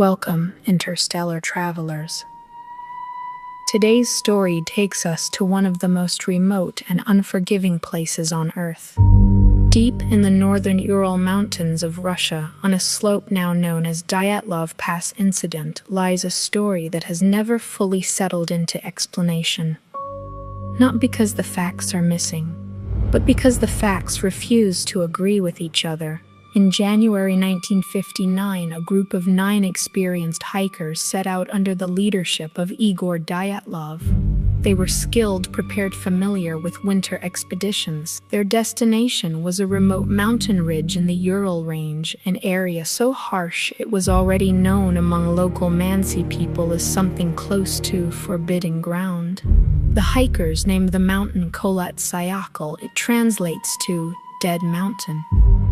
Welcome, interstellar travelers. Today's story takes us to one of the most remote and unforgiving places on Earth. Deep in the northern Ural Mountains of Russia, on a slope now known as Dyatlov Pass incident, lies a story that has never fully settled into explanation. Not because the facts are missing, but because the facts refuse to agree with each other. In January 1959, a group of 9 experienced hikers set out under the leadership of Igor Dyatlov. They were skilled, prepared, familiar with winter expeditions. Their destination was a remote mountain ridge in the Ural Range, an area so harsh it was already known among local Mansi people as something close to forbidden ground. The hikers named the mountain 𝓂𝓏𝓏. It translates to Dead Mountain.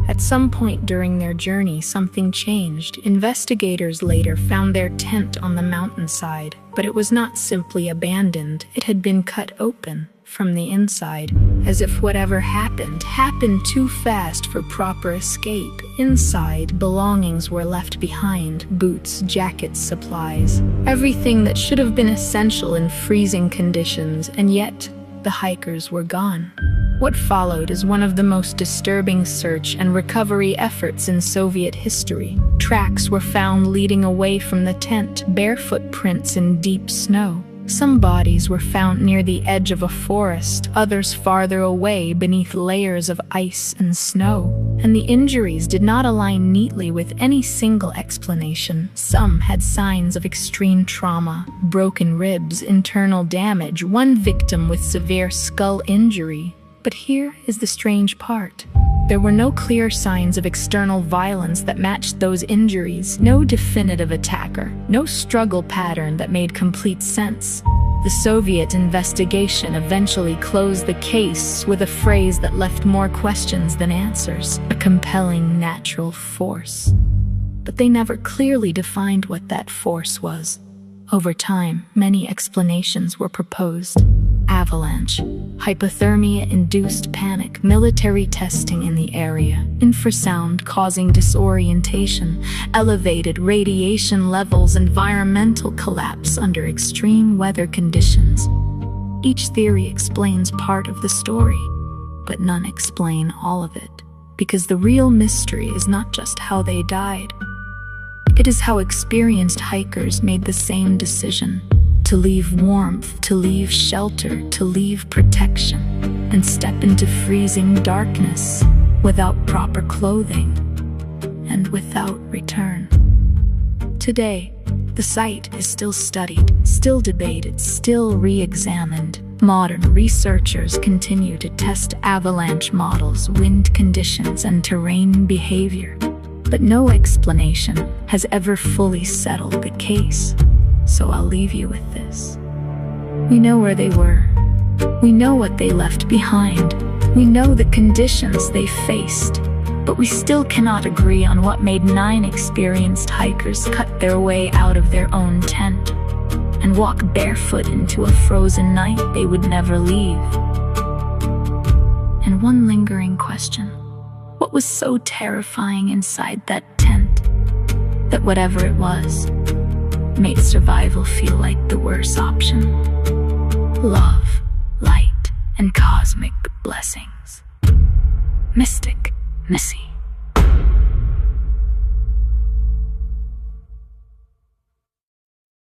At some point during their journey, something changed. Investigators later found their tent on the mountainside, but it was not simply abandoned. It had been cut open from the inside, as if whatever happened too fast for proper escape. Inside, belongings were left behind: boots, jackets, supplies, everything that should have been essential in freezing conditions, and yet the hikers were gone. What followed is one of the most disturbing search and recovery efforts in Soviet history. Tracks were found leading away from the tent, bare footprints in deep snow. Some bodies were found near the edge of a forest, others farther away beneath layers of ice and snow. And the injuries did not align neatly with any single explanation. Some had signs of extreme trauma: broken ribs, internal damage, one victim with severe skull injury. But here is the strange part. There were no clear signs of external violence that matched those injuries, no definitive attacker, no struggle pattern that made complete sense. The Soviet investigation eventually closed the case with a phrase that left more questions than answers: a compelling natural force. But they never clearly defined what that force was. Over time, many explanations were proposed: avalanche, hypothermia-induced panic, military testing in the area, infrasound causing disorientation, elevated radiation levels, environmental collapse under extreme weather conditions. Each theory explains part of the story, but none explain all of it, because the real mystery is not just how they died. It is how experienced hikers made the same decision: to leave warmth, to leave shelter, to leave protection, and step into freezing darkness without proper clothing and without return. Today, the site is still studied, still debated, still re-examined. Modern researchers continue to test avalanche models, wind conditions, and terrain behavior. But no explanation has ever fully settled the case. So I'll leave you with this. We know where they were. We know what they left behind. We know the conditions they faced. But we still cannot agree on what made 9 experienced hikers cut their way out of their own tent and walk barefoot into a frozen night they would never leave. And one lingering question: what was so terrifying inside that tent that whatever it was made survival feel like the worst option? Love, light, and cosmic blessings. Mystic Missy.